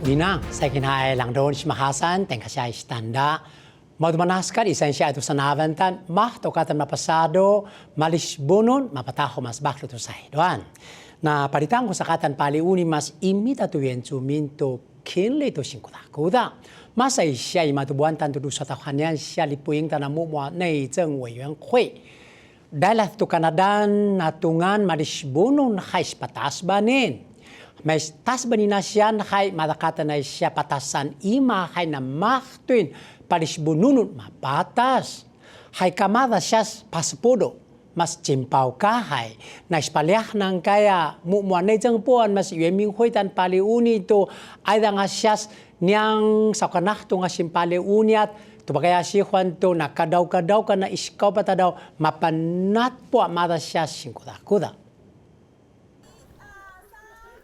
Ninang, sa kinahai lang doon si Mahasan, tengka siya istanda. Madumanaskan, isan siya ito sa navantan, tokatan mapasado, malisbunon, mapataho mas baklo to sa hiduan. Na palitang ko sa katan paliuni mas imita to yen suminto kinli to singkuda-kuda. Masay siya imatubuan tanto do sa tahanyan siya lipuing tanamumwa na itang wayang kwe. Dahil to Kanadan natungan malisbunon hay patas banin. May tasbanin na siya hay madakatan na siya patasan ima hay na maktuin palisbununun mapatas. Hay kamada siya paspudo mas cimpaw kahay na ispalyak ng kaya mumuanay jang puan mas yueming hoitan paliuni to ay da nga siya niyang sa kanahto nga simpaliuniat to bagaya si Juan to nakadaw-kadaw ka na iskaw pata daw mapanat po amada siya singkuda-kuda.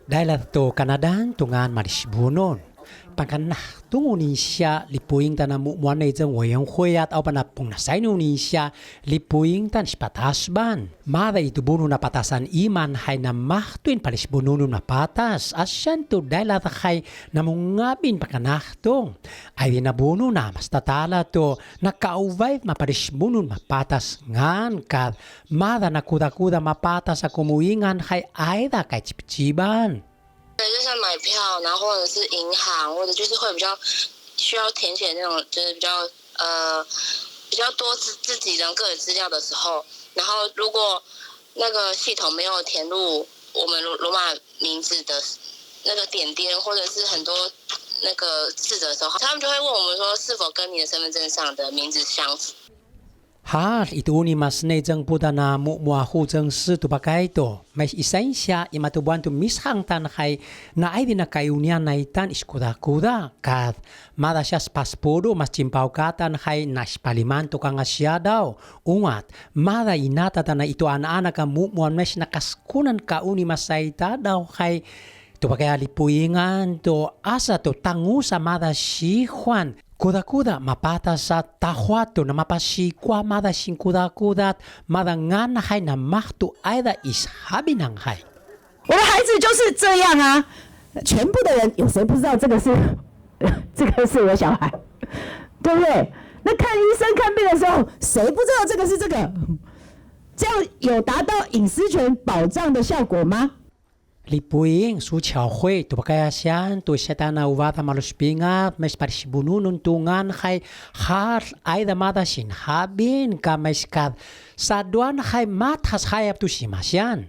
Dahil ito Kanadan tungan malisbunon. Pagkanah tungunin siya lipuing tan na muwan na itang wayang huyat o panapong nasay nunin siya lipuing tan ispatasban. Mada ito buno na patasan iman hay na mahtuin palisbunon na patas. Asyan to dahil at hay namungabin pagkanah to. Ay dinabuno na mas tatala to nakauvay mapalisbunon mapatas ngan kad mada na kuda-kuda mapatas sa kumuingan hay ayda kay chipichiban. 对，就像买票，然后或者是银行，或者就是会比较需要填写那种，就是比较多自己人个人资料的时候，然后如果那个系统没有填入我们罗马名字的那个点点，或者是很多那个字的时候，他们就会问我们说是否跟你的身份证上的名字相符。 Ito ni mas nejang puta na muahu jang su tu pakai to. Mas isain siya imatubuan tu mishang tan hay na ay din na kayunian na itan iskuda-kuda. Kat mada siya pasporo mas cimpaw katan hay naspaliman to kang siya daw. Ungat, mada inata tan na ito anak ka muan mas nakaskunan kauni masayta daw hay tu pakai alipuingan to asa to tangu sa mada si Juan. Kuda-kuda mapata sa tahwato na mapasikwa mada sing kuda-kudat mada ngan hay na mahtu aida is habi ng hay. 我的孩子就是这样啊，全部的人有谁不知道这个是我小孩，对不对？那看医生看病的时候，谁不知道这个是这个？这样有达到隐私权保障的效果吗？ Lipuing su chawhe tu pakaya siyan tu setana uwata maluspingat mes parisibununun tungan hay har ay damada sin habin ka meskad saduan hay mathas hayap tu simasyan.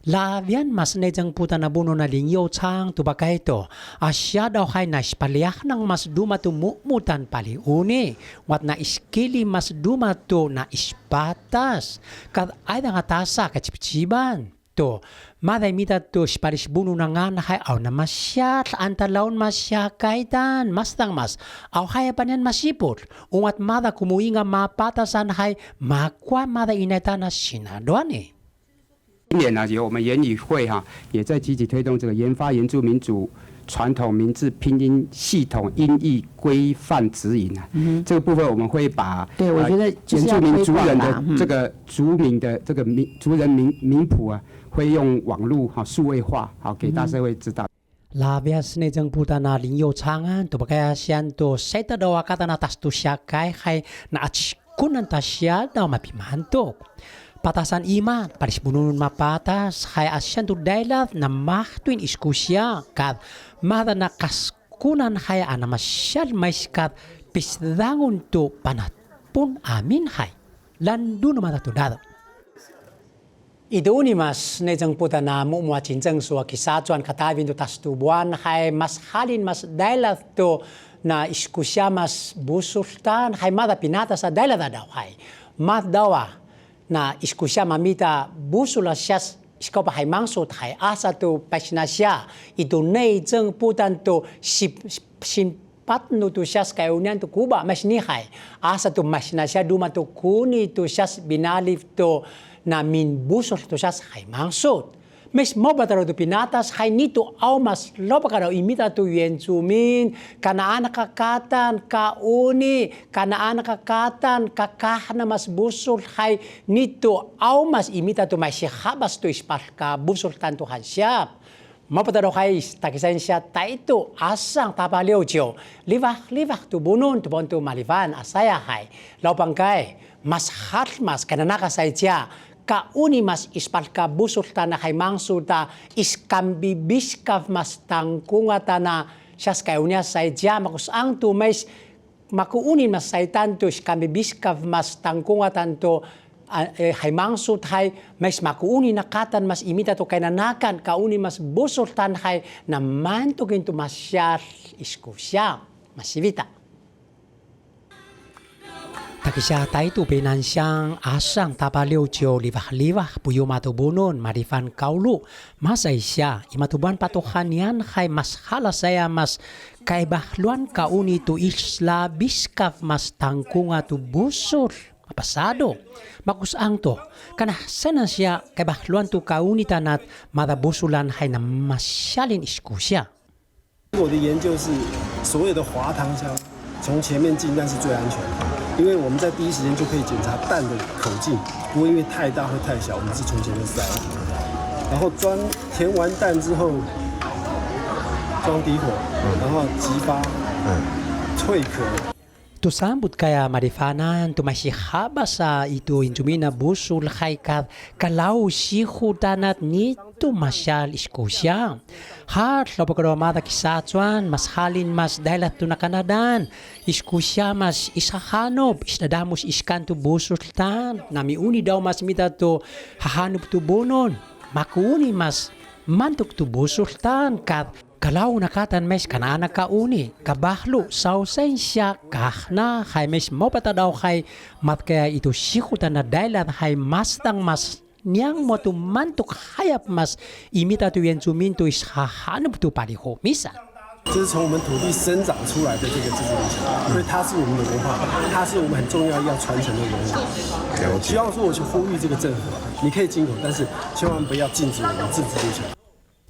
Lavian mas nejang puta na buno na lingyo chang tu bakay to asya daw hay naispaliak ng mas duma tu mumutan paliuni wat na iskili mas duma tu na ispatas kad ay da nga tasa kachipichiban. To, mada imita to sparis buno na nga na hay aw na masya antalaon masya kaitan mastang mas aw hay panyan masipot ungat mada kumuinga mapatasan hay makwa mada inata na sinadoan eh. 今年呢，由我们原语会也在积极推动这个研发原住民族传统名字拼音系统音译规范指引啊。这个部分我们会把对，我觉得原住民族人的这个族名的这个族人名谱啊，会用网络数位化给大社会知道。 Labias na jang puta na lingyo changan to bakaya siyan to seta daw akata na tas to siya kay hay na atsikunan ta siya daw mapimantok. Patasan iman, paris bununun mapatas, hay asyan to dailav na mahtuin iskusya, kad mada na kaskunan hay anamasyal maiskat pisdangon to panatpun amin hay. Lando naman ito dado. Ito ni mas nejang puta na mumuwa chinjang suwa kisatuan katawin to tas tubuan hay mas halin mas dailav to na iskusya mas busultan hay mada pinata sa dailav daw hay. Mat dawa na iskusya mamita busula siya iskaw pa hay mangsot hay asa to pasina siya ito nay jeng putan to simpat no to siya kayunian to kuba mas ni hay asa to masina siya duma to kuni to siya binalif to na min busol to siya hay mangsot mes mo ba taro to pinatas hay nito aw mas lopa ka daw imita to yensumin kanaan nakakatan kauni kanaan nakakatan kakahana mas busol hay nito aw mas imita to may habas to ispal ka busol tanto hansya Mapatadokay takisensya taito asang tapa 69 livah tu bunun tu bontu malivan asaya hay laupangkay mas hatmas kananaka saitya kauni mas ispalka busulta na kay mangsuta iskambibiskav mas tangkungata na siyas kayunya saitya makusang tu mais makuunin mas saitan tu iskambibiskav mas tangkungatan tu hay mangsut hay mas makuuni nakatan mas imita to kay nanakan kauni mas busultan hay naman to kinto masyar iskusya masivita takisya tayo pinansyang asang tapaliw tiyo livah puyo matubunon marifan kaulu masay siya imatuban patuhan yan hay mas halasaya mas kaibahluan kauni tu isla biskav mas tangkunga tu busul pasado makusang to kana sana siya kaibahluan tu kaunitan at madabusulan hay na masyalin iskusya。我的研究是所有的滑糖箱从前面进，但是最安全的，因为我们在第一时间就可以检查蛋的口径，不会因为太大或太小，我们是从前面塞，然后填完蛋之后装底火，然后激发，脆壳。Tu sambut kaya marifanan tu masih haba sa itu injumina busul haikat kalau si hutanat ni tu masyal iskusya. Hat lopakado mata kisatuan mas halin mas dailat tu nakanadan iskusya mas isahanob isnadamus iskan tu busul tan namiuni daw mas mita tu hahanop tu bonon makuuni mas mantuk tu busul tan kat kalau nakatan mes kanana kauni kabahlu sausen siya kahna hay mes mopatadaw hay mat kaya ito sikutan na dailan hay mastang mas niyang mo tu mantuk hayap mas imita tu yenzumin tu ishahanap tu paliho misa。这是从我们土地生长出来的这个自治旅行，所以它是我们的文化，它是我们很重要要传承的文化。希望说我去呼吁这个政府，你可以进口，但是千万不要禁止我们自治旅行。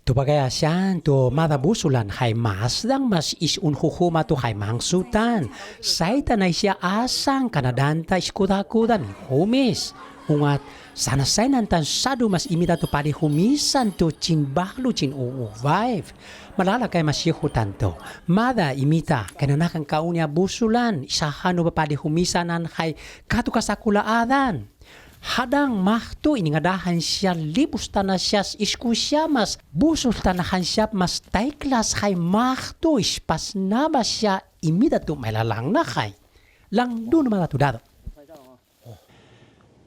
Tu bagaya siyan tu madabusulan hay masdang mas isunhuhuma tu hay mangsutan. Saitan ay siya asang kanadanta iskudakudan humis. Ungat sana sainan tan sadu mas imita tu pali humisan tu cinbahlu cin uuvive. Malala kay masyihutan to. Mada imita kananakan kaunya busulan isahano pa pali humisanan hay katukasakulaadan. Hadang mahto iningadahan siya libus tanah siya iskusya mas busul tanahan siya mas taiklas hay mahto ispas naba siya imida tu malalang na hay lang doon malatudado.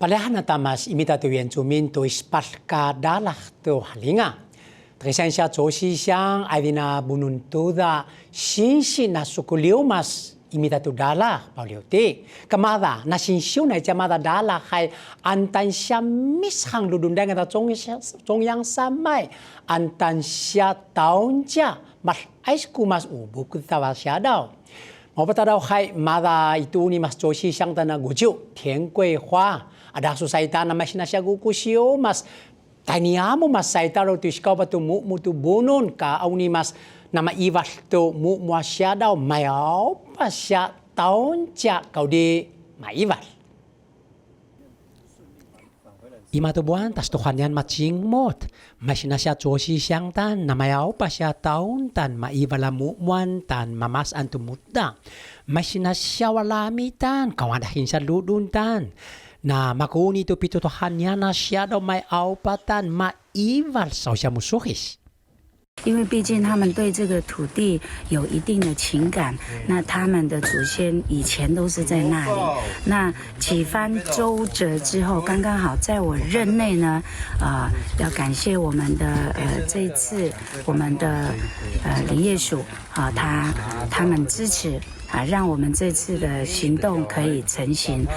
Palahan na tamas imida tu yenzumin tu ispas ka dalah tu halinga. Trisan siya josi siyang ay na bununtuda sinsi na sukuliw mas imita tu dala pauliuti kamada nasinsiu na jamada dala hay antan siya mishang ludundang at zongyang samay antan siya taon siya mas aisku mas ubuk tawa siya daw mapata daw hay mada itu ni mas josi siyang tanaguju tiengkwe hua ada susaita na mas na siya gukusyo mas taniamo mas saita ro tu iskaw pa tu mutu bunon ka au ni mas na maiwas to mua siya daw mayaw pa siya taon siya kau di maiwas. Imatubuan tas tuhan yan macing mot mas na siya josi siyang tan na mayaw pa siya taon tan maiwala muan tan mamasan tumutda mas na siya walami tan kawadahin sa ludun tan na makuni to pitutuhan niya na siya daw mayaw pa tan maiwal sa siya musuhis。因为毕竟他们对这个土地有一定的情感，那他们的祖先以前都是在那里。那几番周折之后，刚刚好在我任内呢，要感谢我们的这一次我们的林业署他们支持让我们这次的行动可以成型。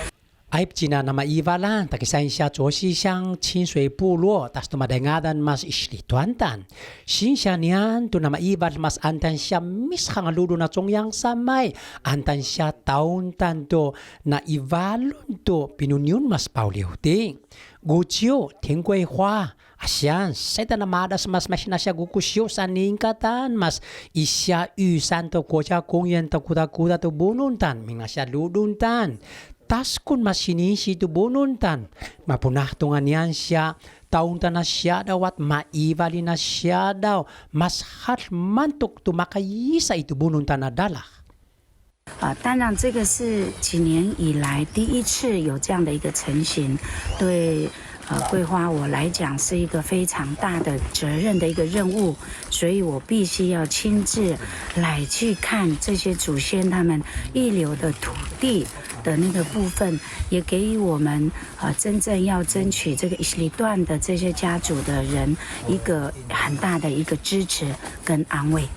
Aib Cina na maiwalan, takisain siya josi siyang chinsui pulo, tas tumadengadan mas islituantan. Sin siya niyan, tu na maiwal mas antan siya mishang aludo na zongyang samay, antan siya taon tanto na iwalon to pinunyun mas pauliuti. Gucyo, tingkway hua, asyan, seta na madas mas na siya gukusyo sa ningkatan, mas isya usan to kocha kung yan to kuda to bununtan, minga siya luduntan. taskun mas sinisi tu bununtan. Mapunah tungan yan siya. Taon na siya daw at maivali na siya daw. Mas harmantok tu makayisa itu bununtan na dalah. 当然，这个是几年以来第一次有这样的一个成型，对桂花我来讲是一个非常大的责任的一个任务，所以我必须要亲自来去看这些祖先他们遗留的土地的那个部分，也给予我们真正要争取这个伊斯里段的这些家族的人一个很大的一个支持跟安慰。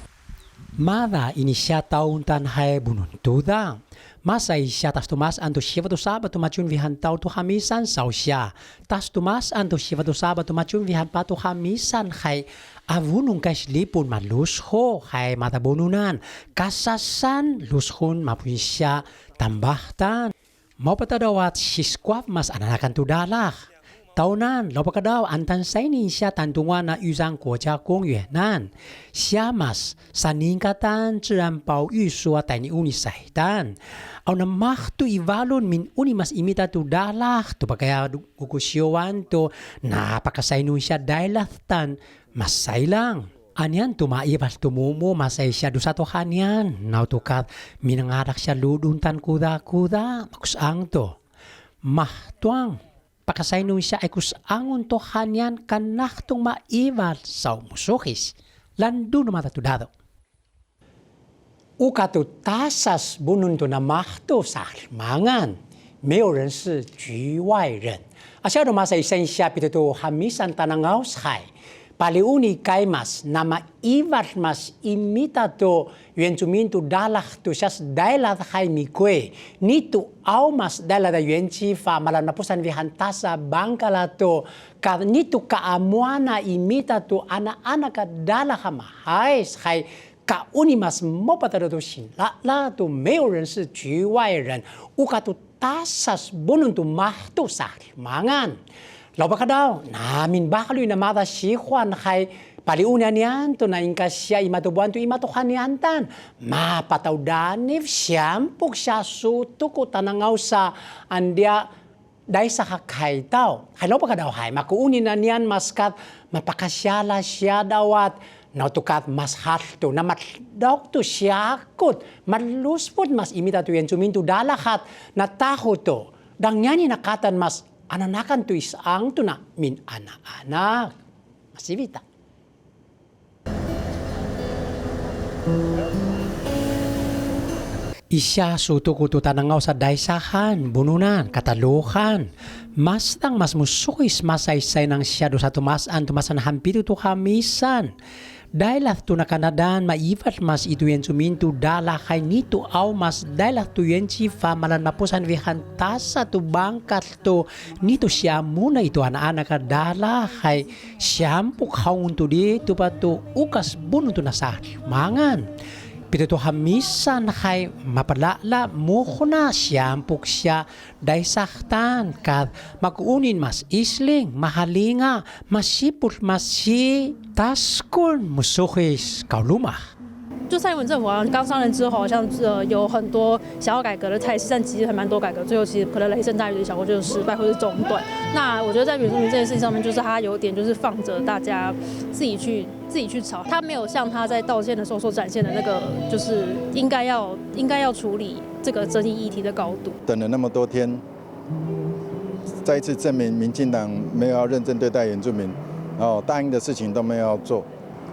Mada ini siya taon tan hai bununtuda. Masay siya tas tumas anto siya to sabat tumachun vihan tao to hamisan saw siya. Tas tumas anto siya to sabat tumachun vihan pa to hamisan hay avunong kas lipon malusho hay matabununan. Kasasan lushon mapun siya tambahtan. Mapatadawat siskwap mas ananakan to dalah. Taonan, lopakadaw antan sainin siya tantungan na yuzang kuoja kongyenan. Siya mas saningkatan zhiran pao yusu at ni uni sahitan. Aw na mahtu ivalon min uni mas imita tu dalah tu pagkaya kukusyowan to napakasainun siya dailatan mas sailang. Anyan tumaibas tumumo masay siya doon sa tohanyan. Nautukat minangarak siya luduntan kuda-kuda makusang to. Mahtuang. Pakasayno siya ay kusangon to hanyan kanaktong maival sa musukis. Lando na matatudado. Ukato tasas bunun to na mahto sa mangan. 没有人是局外人。Asya do masa isa siya pito to hamisan tanangaw say. Paliuni kay mas na maival mas imita to原住民to dalah to siya dailat kay mikwe. Nito aw mas dailat yuan chi fa malan mapusan vihantasa bangkala to ka nito kaamuana imita to ana-ana ka dalah mahay kay kauni mas mopatado to sinla to 没有人是局外人。Ukato tasas bunun to mahto sa mangan. Lawa ka daw, namin bakaloy na mata si Juan kay paliunan yan to na ingkas siya imatubuan to imatukan yantan. Mapataw danif siyampok siya suto ko tanangaw sa andya dahil sa kakay daw. Kay lawa ka daw, makuunin na niyan maskat mapakasyala siya daw at nautukat mas harto na matdaw to siya akot. Maluspod mas imita to yan suminto dalakat na taho to. Dang yan nakatan mas ananakan to isang to na min anak-anak. Masibita. Isya suto ko to tanangaw sa daysahan, bununan, katalukan. Mas tang mas musukis masaysay ng siya do sa tumasan tumasan hampito to kamisan. Dahil to na kanadan maivat mas ito yan suminto dala kay nito aw mas dahil to yan chifa malan mapusan vihantasa to bangkat to nito siya muna ito anak-anak ka dala kay siyampok haun to dito pa to ukas buno to na sa mangan. Pito to hamisan kay mapalala mo ko na siyampok siya dahil saktan kad makuunin mas isling, mahalinga, masipot masi, taskon, musukis, kauluma. 就蔡英文政府好像刚上任之后，好像有很多想要改革的态势，但其实还蛮多改革，最后其实可能雷声大雨点小，或就是失败或是中断。那我觉得在原住民这件事情上面，就是他有点就是放着大家自己去吵，他没有像他在道歉的时候所展现的那个，就是应该要处理这个争议议题的高度。等了那么多天，再一次证明民进党没有要认真对待原住民，然后答应的事情都没有要做，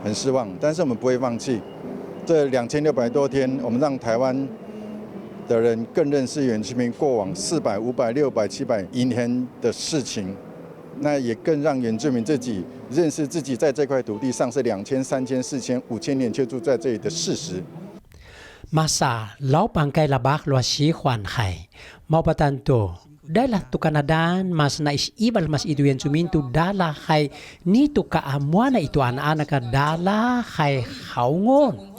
很失望。但是我们不会放弃。 这2600多天，我们让台湾的人更认识原住民过往400、500、600、700年的事情，那也更让原住民自己认识自己在这块土地上是2000、3000、4000、5000年就住在这里的事实。Masa law pangkay labak lo si Juan hay maupatan to dahil to Kanadan mas naisibal mas ito yan suminto dala hay nito kaamuan na ito anak-anak ka dala hay haungon.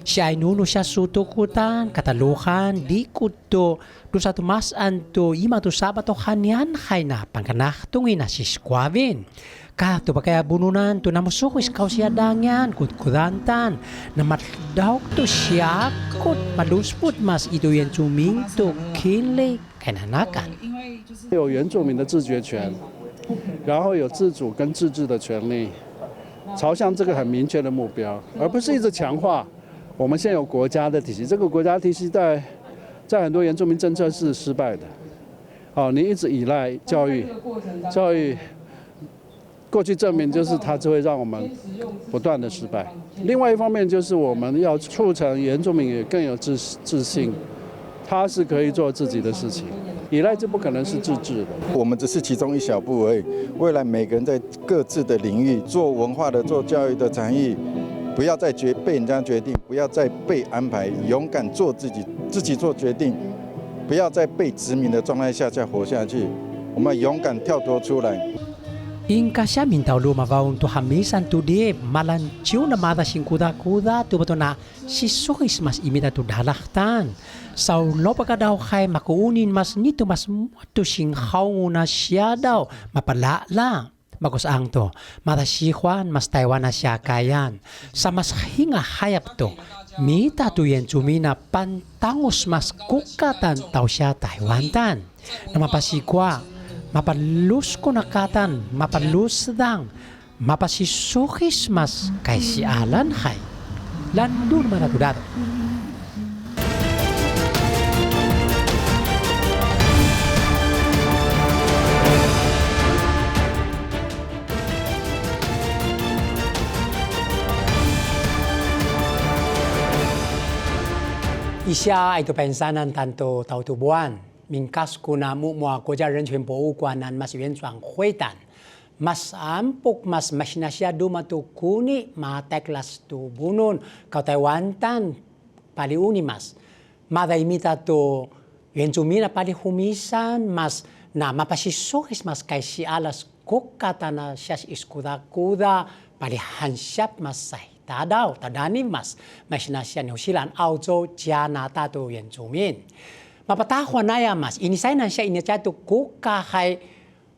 Siya ay nuno siya sutukutan, katalukan, di kuto, do sa tumasan to, ima to sabato kanyan, hay na pangkanaktungin na si Squavin. Kato pa kaya bununan to na musukis kaw siya dangyan, kutkudantan, na matdaw to siya, kut malusput mas ito yan suminto, kilik, kainanakan. 有原住民的自决权，然后有自主跟自治的权利，朝向这个很明确的目标，而不是一直强化我们现有国家的体系。这个国家体系在很多原住民政策是失败的。你一直依赖教育，过去证明就是它只会让我们不断的失败。另外一方面就是我们要促成原住民也更有自信，他是可以做自己的事情，依赖就不可能是自治的。我们只是其中一小步而已。未来每个人在各自的领域做文化的、做教育的产业，不要再被人家决定，不要再被安排，勇敢做自己做决定，不要在被殖民的状态下再活下去。我们勇敢跳脱出来。Inka siya mintaw lumavaw to hamisan to di malanchiw na mada sing kuda-kuda to bato na sisukis mas imita to dalaktan. Sa lopa ka daw kay makuunin mas nito mas to sing hauna siya daw mapala lang. Bagos ang to, mata sihuan mas Taiwan na siya kayan. Sa mas hinga hayap to, mita to yan tumina pantangos mas kukatan tao siya Taiwan tan. Na mapasikwa, mapalus ko nakatan, mapalus dang, mapasisukis mas kay si Alan hay. Landun maratudado. Isya ay pensanan tanto tautubuan. Mingkas ko na mua ko dyan rin po ukwanan mas yuan huetan. Mas ampuk mas masinasya dumatukuni mateklas tu bunun. Kau Taiwantan paliuni mas. Mada imita to yuan pali humisan mas na mapasisuhis mas kay si alas kukata na siya iskuda-kuda pali hansyap mas say. Tadaw, tadani mas masinasya New Zealand auto jana tato yuan Mapatahwa na ya mas, inisay na siya inyachato kuka hay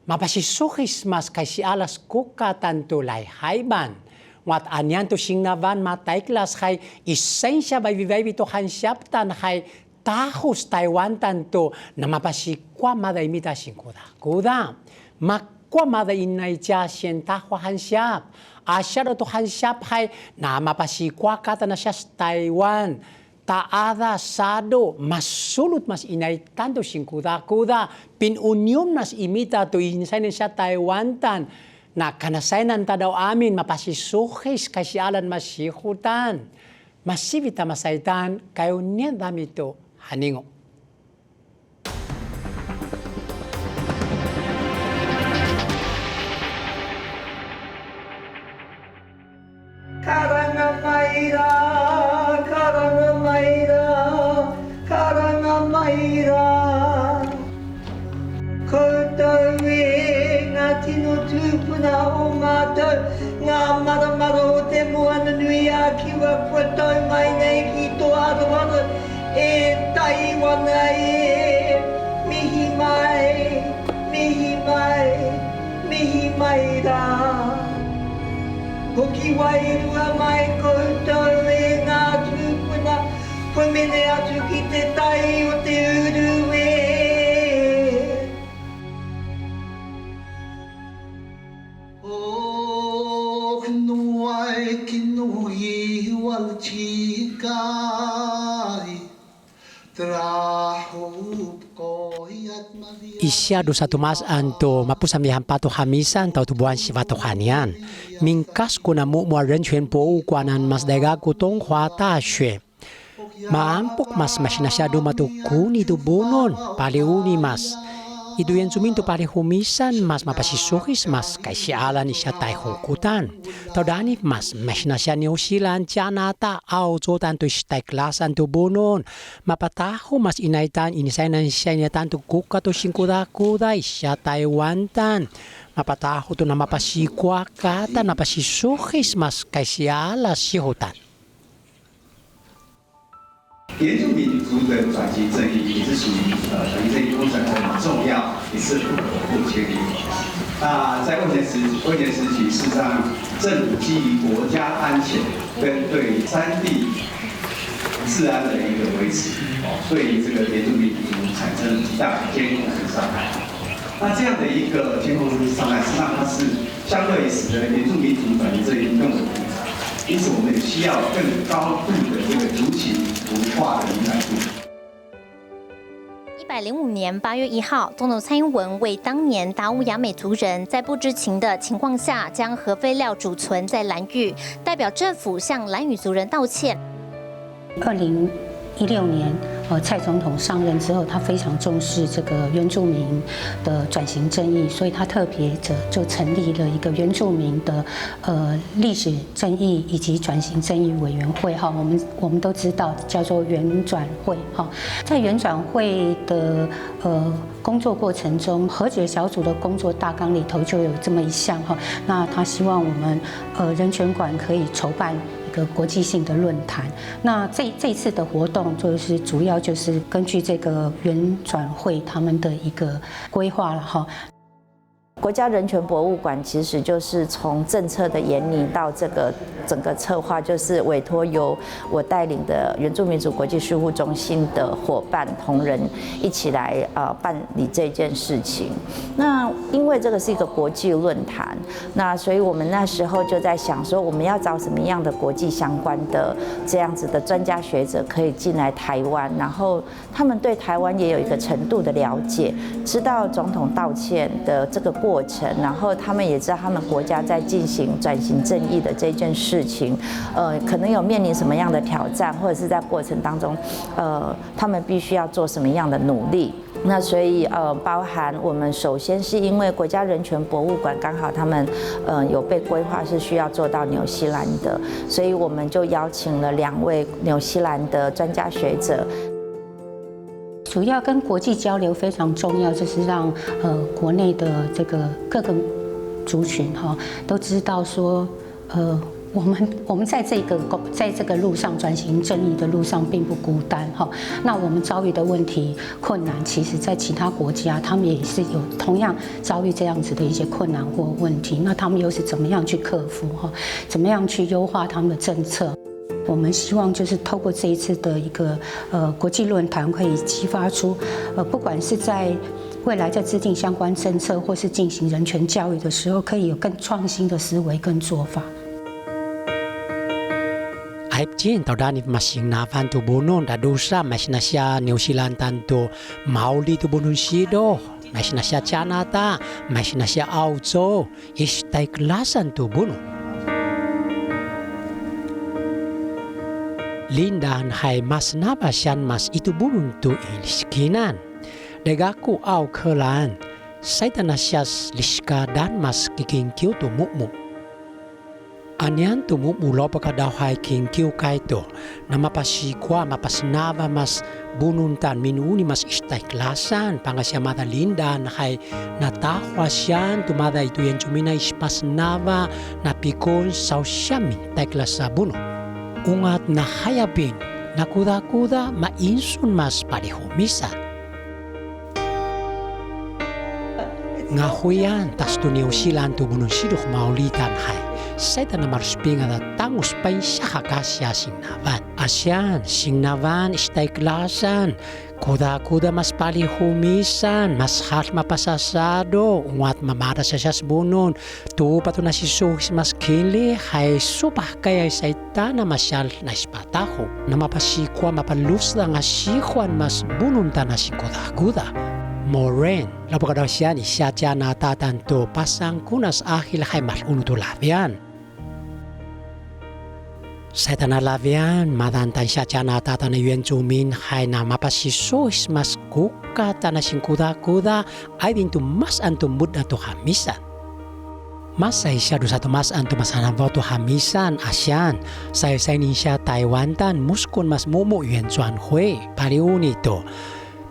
mapasisukis mas kay si alas kuka tanto lay hayban. Wat anyan to sing navan matayklas hay isay siya bay to hansyaptan hay tahos Taiwan tanto na mapasikwa madaymita sing kuda. Makwa madainay siya siyang tahwa hansyap. Asya to hansyap hay na mapasikwa kata na siya sa Taiwan. Taada sado mas sulut mas inay tanto sing kuda-kuda pinunion mas imita to insay siya Taiwantan na kanasaynan ta daw amin mapasisukis kasi alan masihutan masibita masaytan kayo niya dami to haningo. Hoki wairua mai koutou e ngā tūpuna, pumene atu ki te tai o te uru e. O kino ai kino i wal chikai, trahup ko iat malia. Isya do sa tumas anto mapusamihan pato hamisan tau tubuan si vatohanian. Mingkas ko na mua rin po ukwanan mas daga ko tong hua ta xue. Maampok mas masinasyado matukuni to bunon paliuni mas. Idu yan suminto pali humisan mas mapasisukis mas kay si alan isya tay hukutan. Taudani mas masinasya New Zealand janata au zotan to istay klasan to bunon. Mapataho mas inaitan inisaynan siya inaitan to kuka to singkuda-kuda isya Taiwantan. Mapataho to na mapasikwa kata napasisukis mas kay si alas sihutan. 原住民族的转型正义也是属于转型正义工程很重要，也是不可或缺的。在卫权时期，事实上政府基于国家安全跟对山地治安的一个维持，对这个原住民族产生极大的监控跟伤害。那这样的一个监控跟伤害，实际上它是相对使得原住民族转移这一更为复杂，因此我们也需要更高度的这个族群文化的敏感度。105年8月1号，总统蔡英文为当年达悟雅美族人在不知情的情况下将核废料储存在兰屿，代表政府向兰屿族人道歉。2016年，蔡总统上任之后，他非常重视这个原住民的转型正义，所以他特别就成立了一个原住民的历史正义以及转型正义委员会哈。我们都知道叫做原转会哈。在原转会的工作过程中，和解小组的工作大纲里头就有这么一项哈。那他希望我们人权馆可以筹办一个国际性的论坛。那这一次的活动就是主要就是根据这个原转会他们的一个规划了哈。国家人权博物馆其实就是从政策的研拟到这个整个策划，就是委托由我带领的原住民族国际事务中心的伙伴同仁一起来办理这件事情。那因为这个是一个国际论坛，那所以我们那时候就在想说，我们要找什么样的国际相关的这样子的专家学者可以进来台湾，然后他们对台湾也有一个程度的了解，知道总统道歉的这个过程，然后他们也知道他们国家在进行转型正义的这件事情，可能有面临什么样的挑战，或者是在过程当中，他们必须要做什么样的努力。那所以包含我们首先是因为国家人权博物馆刚好他们有被规划是需要做到纽西兰的，所以我们就邀请了2位纽西兰的专家学者。主要跟国际交流非常重要，就是让国内的这个各个族群哈都知道说我们在这个路上转型正义的路上并不孤单哈。那我们遭遇的问题困难，其实在其他国家他们也是有同样遭遇这样子的一些困难或问题，那他们又是怎么样去克服哈？怎么样去优化他们的政策？我们希望就是透过这一次的一个国际论坛，可以激发出不管是在未来在制定相关政策，或是进行人权教育的时候，可以有更创新的思维跟做法。Aibjin taudani masing navan tu bunun da dosa masnasya New Zealand tanto mauli tu bunun sido masnasya Canada masnasya Auzo istai kelasan tu bunun Lindan hai mas nabasyan mas itu bunun tu iliskinan Degaku au kelan Saitanasyas liska dan mas kikingkiu tu mukmuk Anyan tu mulo pakadawhay kingkiu kaito na mapasikwa mapasnava mas bununtan minuni mas istaiklasan pangasya mada lindan hay natahwasyan tumada itu yan cumina ispasnava na pikon sausyamin taiklasa buno ungat na hayapin na kuda-kuda mainsun mas palihumisa ngahuyan tas tu New Zealand tu bunun siduk maulitan hay Saya na maruspinga da tangus pa siya kakasya singnavan. Asyan, singnavan, istay klasan. Kuda-kuda mas palihumisan, mas hal mapasasado. Ungat mamara sa siyas bunon. Tupa to na si Suhis mas kili. Hay supah kaya sayta na masyal na ispataho. Na mapasikwa mapalus da nga sikuan mas bunon ta na si kuda-kuda. Moren, lapagadaw siya ni siya dyan na tatanto pasang kunas ahil hay malunuto labian. Sa tanalavian, madantan siya dyan na tatan na yuenjumin hay na mapasisos mas kuka tanasing kuda-kuda ay dinto mas antumud na to hamisan. Mas ay siya do sa tumas anto masanavaw to hamisan asyan. Say ni siya Taiwan tan muskon mas mumu yuenjuan hui paliuni to.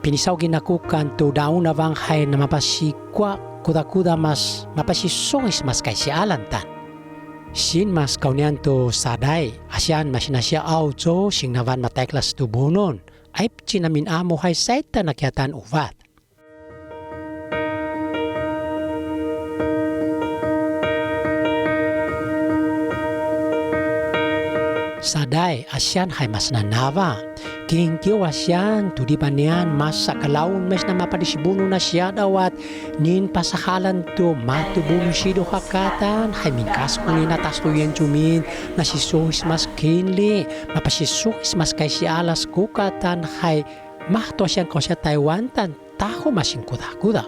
Pinisaw ginakukan to daon na vanghay na mapasikwa kuda-kuda mas mapasisois mas kay si Alantan. Sin mas kaunyan to saday, asyan masinasya auto sing navan mateklas to bunon, ay pchinamin amo hay saita nakyatan uvat. Sadai ASEAN hai mas nanava. King kiwa ASEAN tu di banian masa kalaun mes na mapadisibunu na siya dawat nin pasahalan to matubulu sido hakatan hai mingkas kunin atas to yan cumin na sisuhis mas kinli mapasisuhis mas kay si alas kukatan hai mahto siyan ko siya Taiwan tan taho masing kuda-kuda.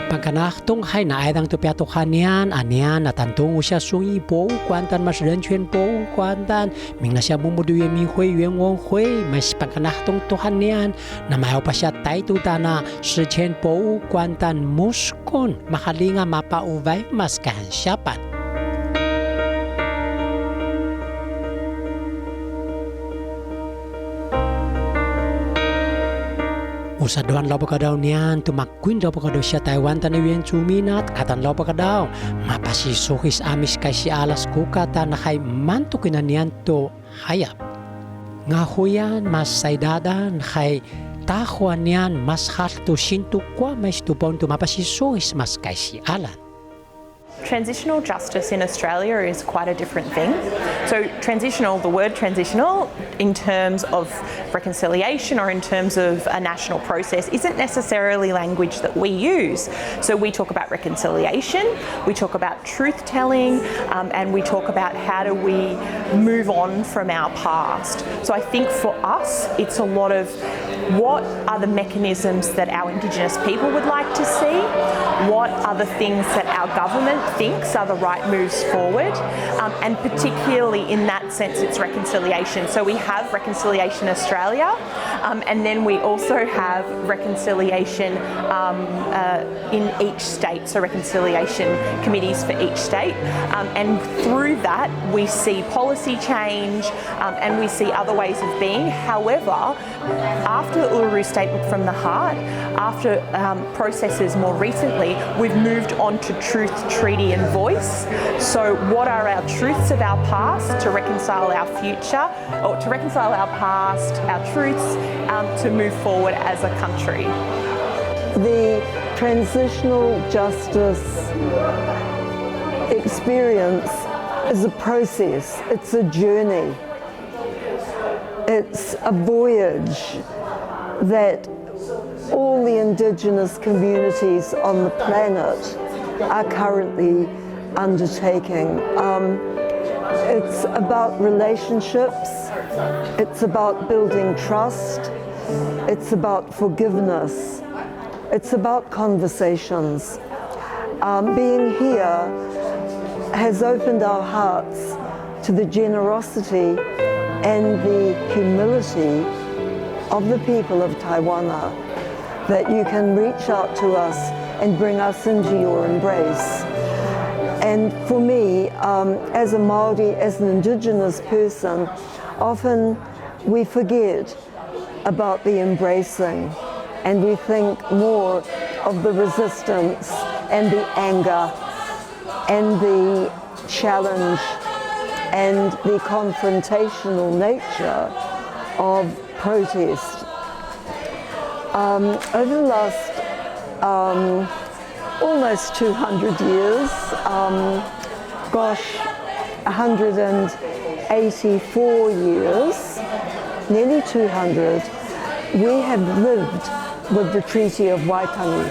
Pagkanahtung hai na ay dang tupiatokan niyan, anyan na tantong siya sungi po kwantan mas renchuen po kwantan, ming na siya bumuduye mi hui yuan wong hui, mas pagkanahtung tuhan niyan, na mayaw pa siya tay tutana, sichen po kwantan muskon, makalinga mapauvay mas kahansyapan. Usaduan lopo ka daw niyan, tumakwin lopo ka daw siya Taiwan tanawin suminat, katan lopo ka daw, mapasisuhis amis kay si alas kukata na kay mantukin na niyan to hayap. Nga huyan mas saydadan kay tahuan niyan mas halto sintu kwa mas tupon to mapasisuhis mas kay si alan. Transitional justice in Australia is quite a different thing. So transitional, the word transitional in terms of reconciliation or in terms of a national process isn't necessarily language that we use. So we talk about reconciliation, we talk about truth-telling, and we talk about how do we move on from our past. So I think for us, it's a lot of what are the mechanisms that our Indigenous people would like to see? What are the things that our government thinks are the right moves forward? And particularly in that sense, it's reconciliation. So we have Reconciliation Australia, and then we also have reconciliation in each state, so reconciliation committees for each state. And through that, we see policy change and we see other ways of being. However, after the Uluru Statement from the Heart, after processes more recently, we've moved on to truth, treaty and voice. So what are our truths of our past to reconcile our future, or to reconcile our past, our truths, to move forward as a country? The transitional justice experience is a process, it's a journey, it's a voyage that all the Indigenous communities on the planet are currently undertaking. It's about relationships, it's about building trust, it's about forgiveness, it's about conversations. Being here has opened our hearts to the generosity and the humility of the people of Taiwan, that you can reach out to us and bring us into your embrace. And for me, as a Māori, as an Indigenous person, often we forget about the embracing and we think more of the resistance and the anger and the challenge and the confrontational nature of protest. Over the last almost 200 years, 184 years, nearly 200, we have lived with the Treaty of Waitangi.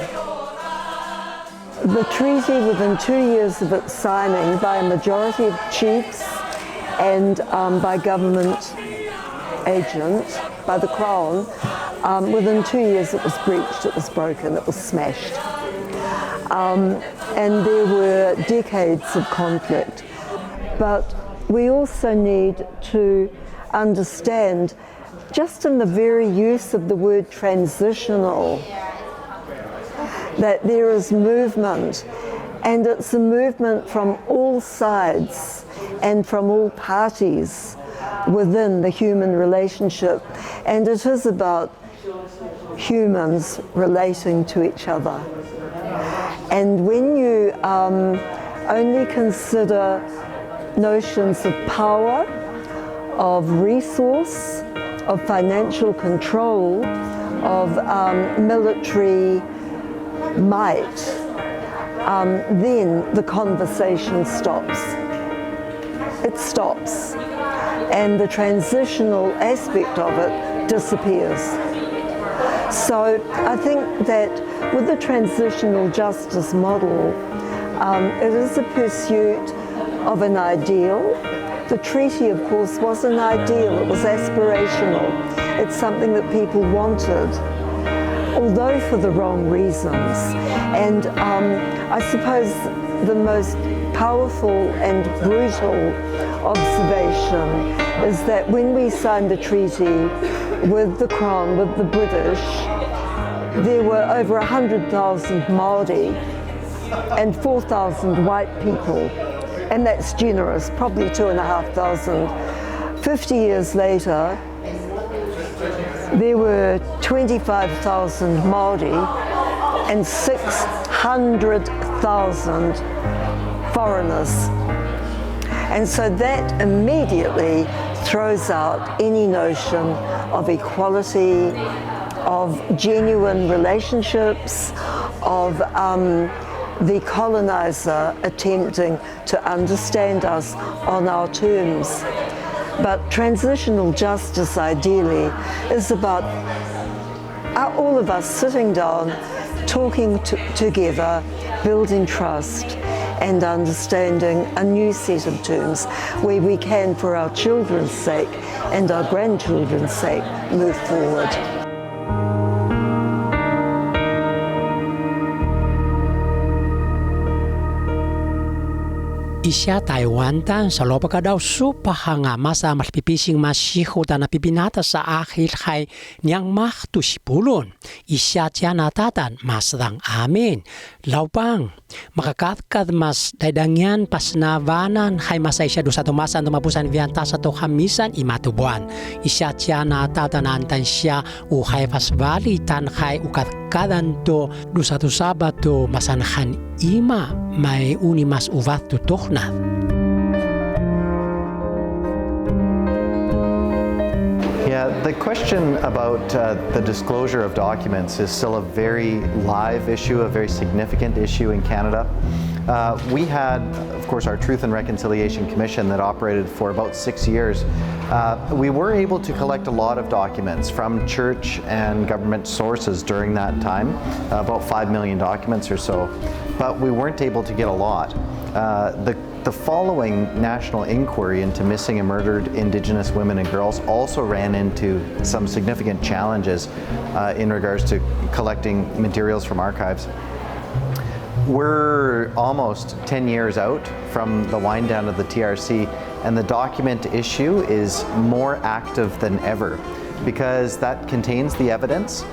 The treaty, within 2 years of its signing by a majority of chiefs and by government agent, by the Crown, within 2 years it was breached, it was broken, it was smashed. And there were decades of conflict. But we also need to understand, just in the very use of the word transitional, that there is movement, and it's a movement from all sides and from all parties within the human relationship, and it is about humans relating to each other. And when you only consider notions of power, of resource, of financial control, of military might, then the conversation stops. It stops, and the transitional aspect of it disappears. So I think that with the transitional justice model, it is a pursuit of an ideal. The treaty, of course, was an ideal. It was aspirational. It's something that people wanted, although for the wrong reasons. And I suppose the most powerful and brutal observation is that when we signed the treaty with the Crown, with the British, there were over 100,000 Maori and 4,000 white people. And that's generous, probably 2,500. 50 years later, there were 25,000 Maori and 600,000 foreigners. And so that immediately throws out any notion of equality, of genuine relationships, of the colonizer attempting to understand us on our terms. But transitional justice, ideally, is about all of us sitting down, talking together, building trust, and understanding a new set of terms where we can, for our children's sake and our grandchildren's sake, move forward. Isya Taiwan tan sa loob ka daw supahanga masa malpipising masihutan na pipinata sa akhir kay niyang mahtusipulon. Isya tiya natatan masdang amin. Laupang makakatkad mas daydangyan pas navanan kay masay siya do sa tumasan tumapusan vianta sa to hamisan imatubuan. Isya tiya natatan antan siya uhay pas balitan kay ukatkadan to do sa to sabato masanhan ima may unimas uvat tutukna. Yeah, the question about the disclosure of documents is still a very live issue, a very significant issue in Canada. We had, of course, our Truth and Reconciliation Commission that operated for about 6 years. We were able to collect a lot of documents from church and government sources during that time, about 5 million documents or so, but we weren't able to get a lot. The following national inquiry into missing and murdered Indigenous women and girls also ran into some significant challenges in regards to collecting materials from archives. We're almost 10 years out from the wind down of the TRC, and the document issue is more active than ever because that contains the evidence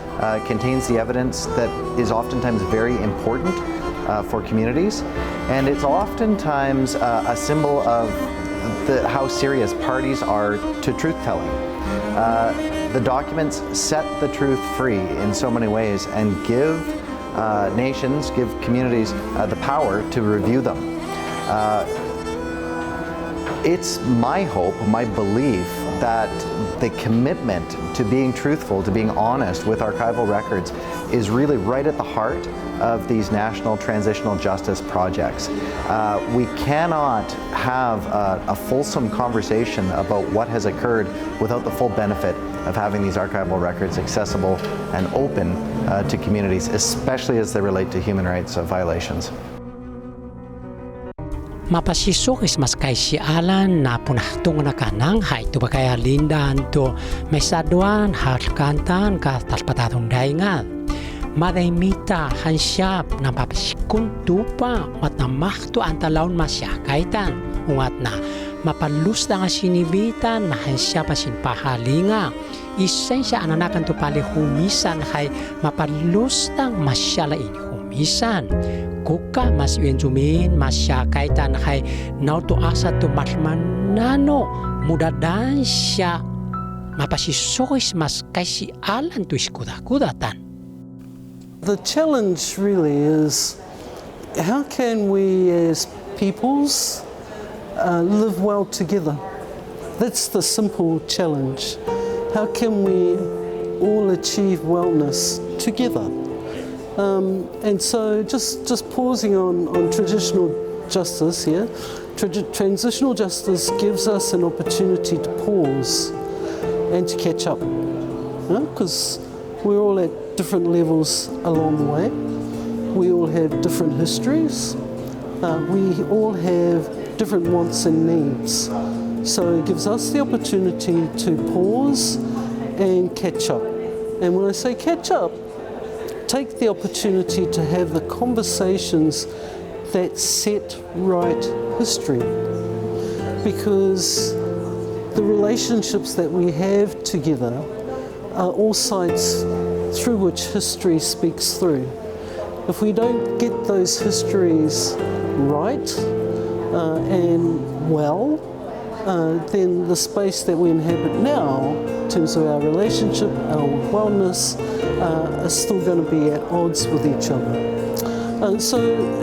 that is oftentimes very important for communities, and it's oftentimes a symbol of how serious parties are to truth-telling. The documents set the truth free in so many ways and give nations, give communities the power to review them. It's my hope, my belief, that the commitment to being truthful, to being honest with archival records is really right at the heart of these national transitional justice projects. We cannot have a fulsome conversation about what has occurred without the full benefit of having these archival records accessible and open to communities, especially as they relate to human rights violations. Mapasisukis mas kay si Alan na punahtung na kanang hay to bakaya lindan to may sadwan harkantan ka talpatatong daingat. Madaymita hansyap na papasikun tupa at na mahto ang talaon masyakaitan ungat na mapalus na nga sinibitan mahansyap asin pahalinga. Isay siya ananakan to pali humisan hay mapalus ng masyalain humisan. Kuka mas原住民 masyakaitan hay nauto asa to matmanano mudadan siya mapasisukis mas kay si Alan to iskudakudatan. The challenge really is how can we as peoples live well together. That's the simple challenge. How can we all achieve wellness together? And so just pausing on traditional justice here, transitional justice gives us an opportunity to pause and to catch up. Because we're all at different levels along the way. We all have different histories. We all have different wants and needs. So it gives us the opportunity to pause and catch up. And when I say catch up, take the opportunity to have the conversations that set right history. Because the relationships that we have together are all sides through which history speaks through. If we don't get those histories right and well, then the space that we inhabit now, in terms of our relationship, our wellness, are still going to be at odds with each other. So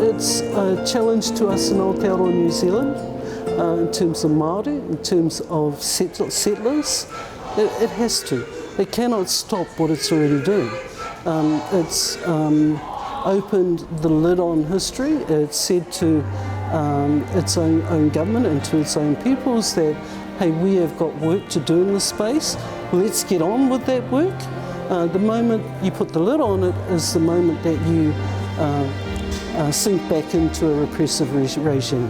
it's a challenge to us in Aotearoa New Zealand, in terms of Māori, in terms of settlers. It has to. It cannot stop what it's already doing. It's opened the lid on history. It's said to its own government and to its own peoples that, hey, we have got work to do in this space. Let's get on with that work. The moment you put the lid on it is the moment that you sink back into a repressive regime.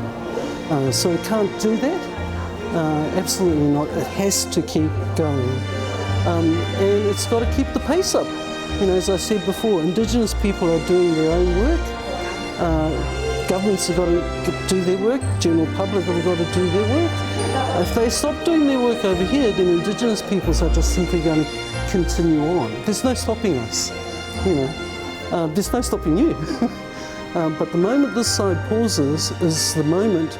So it can't do that. Absolutely not. It has to keep going. And it's got to keep the pace up. You know, as I said before, Indigenous people are doing their own work. Governments have got to do their work. General public have got to do their work. If they stop doing their work over here, then Indigenous peoples are just simply going to continue on. There's no stopping us. You know, there's no stopping you. But the moment this side pauses is the moment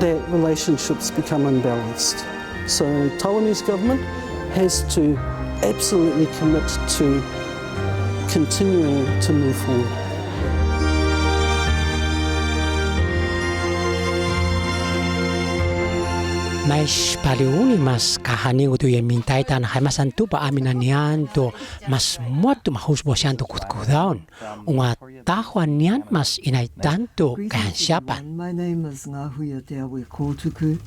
that relationships become unbalanced. So Taiwanese government has to absolutely commit to continuing to move forward. Mas paliuni mas kahani utu yang minta itan hai mas antu pa aminanian to mas muatu mahus bosian to kutkudaun unga tahuan nian mas inai tanto kahan siapa. My name is Ngahuia Te Awe Kōtuku.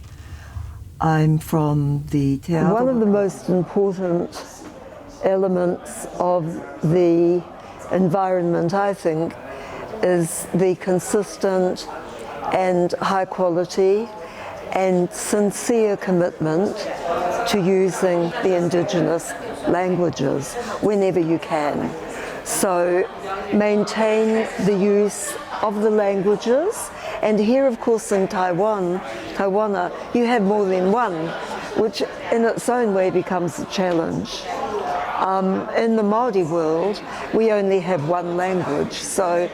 I'm from the Te Awe. One of the most important elements of the environment, I think, is the consistent and high quality and sincere commitment to using the Indigenous languages whenever you can. So maintain the use of the languages, and here of course in Taiwana, you have more than one, which in its own way becomes a challenge. In the Māori world, we only have one language, so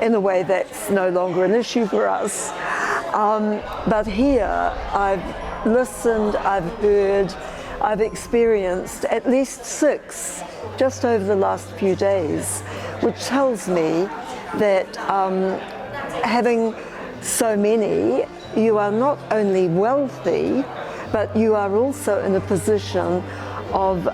in a way that's no longer an issue for us. But here I've listened, I've heard, I've experienced at least 6 just over the last few days, which tells me that having so many, you are not only wealthy, but you are also in a position of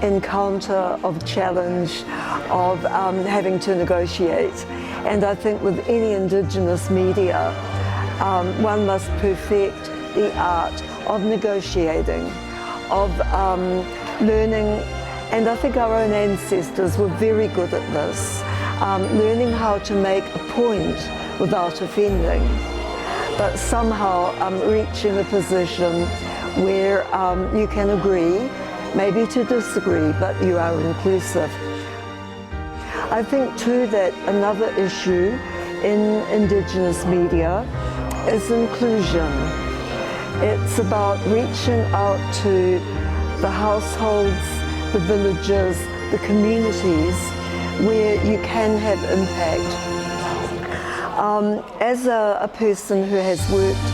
encounter, of challenge, of having to negotiate. And I think with any Indigenous media, one must perfect the art of negotiating, of learning, and I think our own ancestors were very good at this, learning how to make a point without offending, but somehow reaching a position where you can agree, maybe to disagree, but you are inclusive. I think too that another issue in Indigenous media is inclusion. It's about reaching out to the households, the villages, the communities where you can have impact. As a person who has worked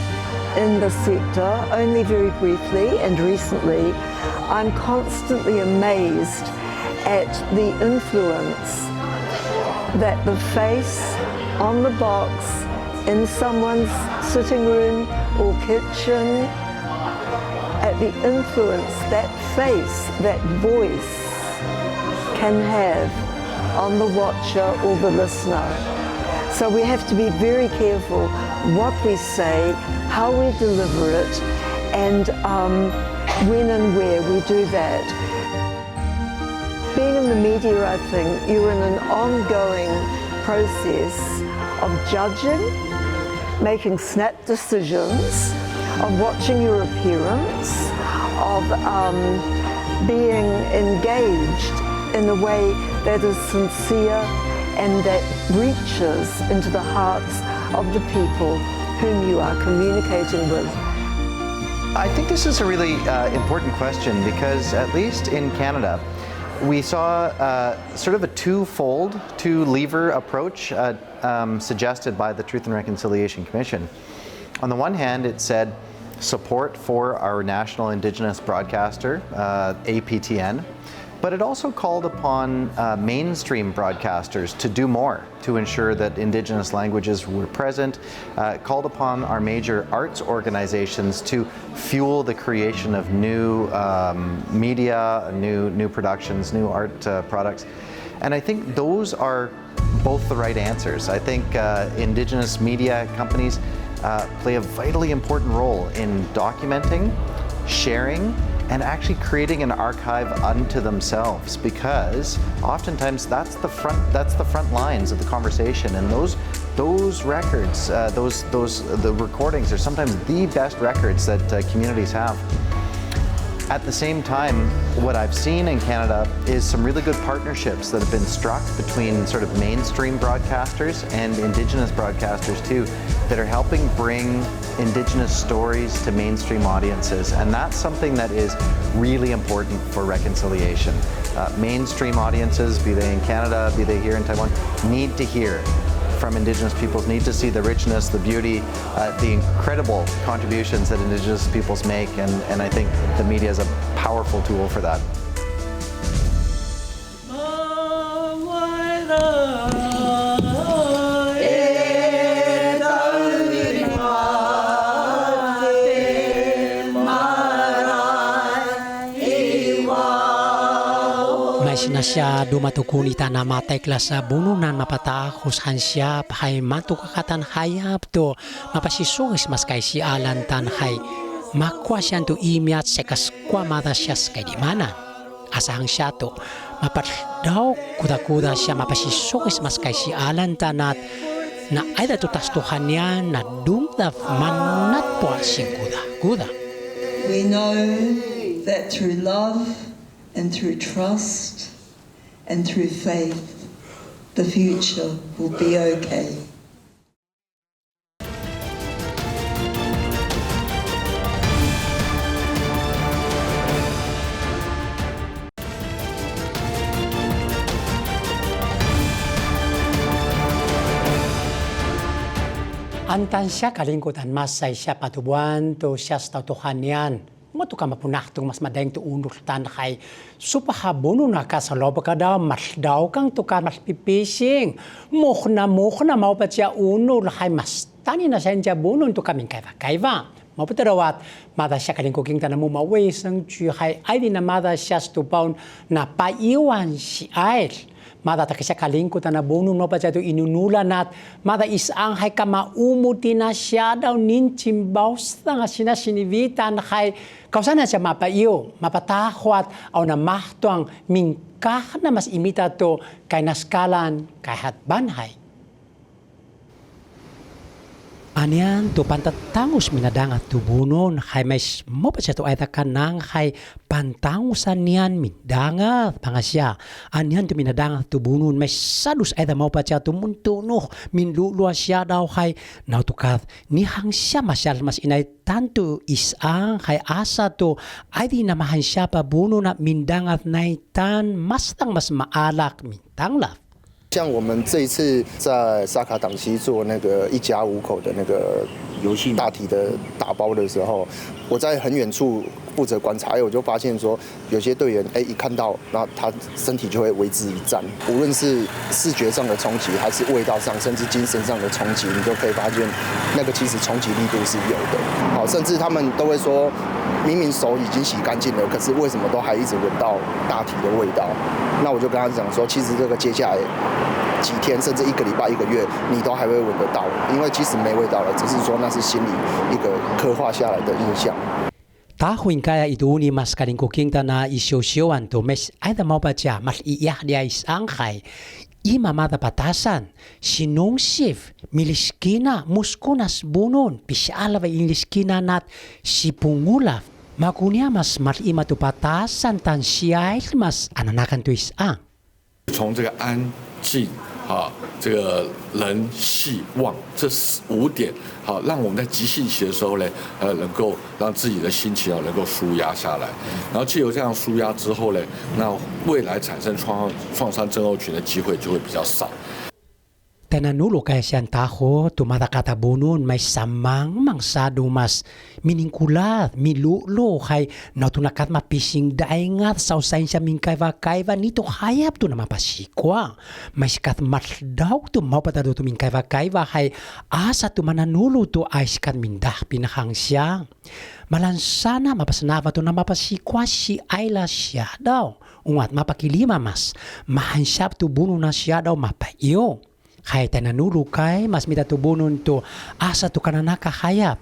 in the sector only very briefly and recently, I'm constantly amazed at the influence that the face on the box in someone's sitting room or kitchen, at the influence that face, that voice can have on the watcher or the listener. So we have to be very careful what we say, how we deliver it, and when and where we do that. Being in the media, I think, you're in an ongoing process of judging, making snap decisions, of watching your appearance, of being engaged in a way that is sincere and that reaches into the hearts of the people whom you are communicating with. I think this is a really important question because at least in Canada, we saw sort of a two-lever approach suggested by the Truth and Reconciliation Commission. On the one hand, it said support for our national Indigenous broadcaster, APTN, but it also called upon mainstream broadcasters to do more to ensure that Indigenous languages were present, called upon our major arts organizations to fuel the creation of new media, new productions, new art products. And I think those are both the right answers. I think Indigenous media companies play a vitally important role in documenting, sharing, and actually creating an archive unto themselves, because oftentimes that's the front lines of the conversation, and those records, the recordings are sometimes the best records that communities have. At the same time, what I've seen in Canada is some really good partnerships that have been struck between sort of mainstream broadcasters and Indigenous broadcasters too, that are helping bring Indigenous stories to mainstream audiences. And that's something that is really important for reconciliation. Mainstream audiences, be they in Canada, be they here in Taiwan, need to hear from Indigenous peoples, need to see the richness, the beauty, the incredible contributions that Indigenous peoples make, and I think the media is a powerful tool for that. Siya dumatukuni ta namatay klasa bununan mapatahos hansyap hay matukakatan hayap to mapasisugis mas kay si alan tan hay makwa siya to imiat sekas kwa mata siya kay di mana asahang siya to mapadaw kuda siya mapasisugis mas kay si alan tanat na ay da tutastuhan niya na dumdaf manat po sing kuda. We know that through love and through trust and through faith, the future will be okay. Antan siya kalingkutan masay siya patubuan to siya sa tautuhan yan. Mo to ka mapunaktong mas madaing to unol tan kay supahabono na ka sa loba ka daw mas daw kang to ka mas pipising mukhna maupat siya unol kay mas tani na siya niya bunon to kaming kaiva maputerawat mada siya kalingkuking tanamu maway sang chu kay ay di na mada siya stupawn na paiwan si ay mada ta siya kalingkutan na bunon no pa siya to inunulan at mada isang hay ka maumuti na siya daw ninchimbaw sa nga sinasinivitan kay kausan na siya mapaiyo, mapatakwat o na mahtuang mingkah na mas imita to kay naskalan kahit banhay. Anyan to pantatangos minadangat tubunon kay may mo pa siya to ay takanang kay pantangosan niyan mindangat pangasya. Anyan to minadangat tubunon may sadus ay mo pa siya tumuntunok minlulua siya daw kay nautukat nihang siya masyal mas inay tanto isang kay asa to ay di namahan siya pa buno na mindangat na itan mas tang mas maalak mintang laf. 像我们这一次在沙卡党西做那个1家5口的那个游戏大体的打包的时候，我在很远处负责观察，我就发现说，有些队员一看到，然后他身体就会为之一颤，无论是视觉上的冲击，还是味道上，甚至精神上的冲击，你都可以发现，那个其实冲击力度是有的。好，甚至他们都会说，明明手已经洗干净了，可是为什么都还一直闻到大体的味道？那我就跟他讲说，其实这个接下来几天，甚至1个礼拜、1个月，你都还会闻得到，因为即使没味道了，只是说那是心里一个刻画下来的印象。Tahun kaya itu ni mas kaling kuking na isyosyuan to mes ay da mau baca mas iyah dia isangkay ima mata patasan sinong sif miliskina muskunas bunun pisala va iliskina nat sipungulaf makunya mas ima tu patasan tan siai mas ananakan tu isang 从这个安静这个人细望这5点，让我们在急性期的时候呢，能够让自己的心情能够舒压下来，然后藉由这样舒压之后呢，那未来产生创伤症候群的机会就会比较少。Tananulo kaya siyang taho, tumatakata bunun, may samang mangsado mas miningkulat, milulo, kay natunakat mapising daingat, sausayin siya mingkaiva-kaiva, nito hayap to na mapasikwa. May sikat matdaw to mapatado to mingkaiva-kaiva, kay asa to mananulo to ay sikat mindah pinakang siya. Malansana mapasanava to na mapasikwa si Ayla siya daw. Ungat mapakilima mas, mahansyap to buno na siya daw mapayo. Kaya tananulu kay mas mitatubunon to asa to kananaka hayap.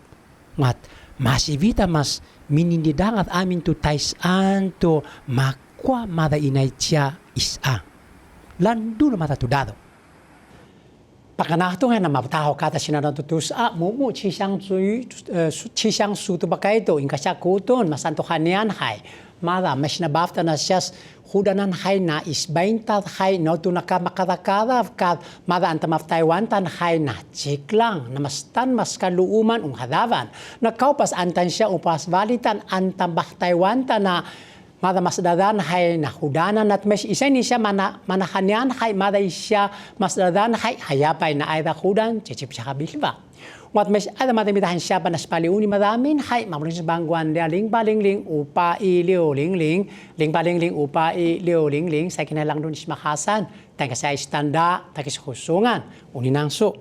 Ngat masivita mas minindidangat amin to taisan to makwa mada inay tiya isa. Lando na matatudado. Pakanakto nga na mapataho kata sinanatutus mumu chisang su to bakay to inkasya kuton masanto kanyan hay. Mada mas nabafta na siyas hudanan hay na isbaintat hay no to nakamakadakada kat mada antamaf Taiwan tan hay na chiklang na mastan mas kaluuman hadavan nakaupas antan siya upas valitan antambah Taiwan tan na mada mas dadan hay na hudanan at mas isa ni siya manahanyan hay mada isya mas dadan hay hayapay na ayda hudan chichip siya kabilba. Wat mes ada madamidahan siya pa naspaliuni madamin hay mamuling sa bangguan dia ling balingling upa iliw lingling ling balingling upa iliw lingling sa kinalang dun is makasan tangka sa istanda takis husungan uninangso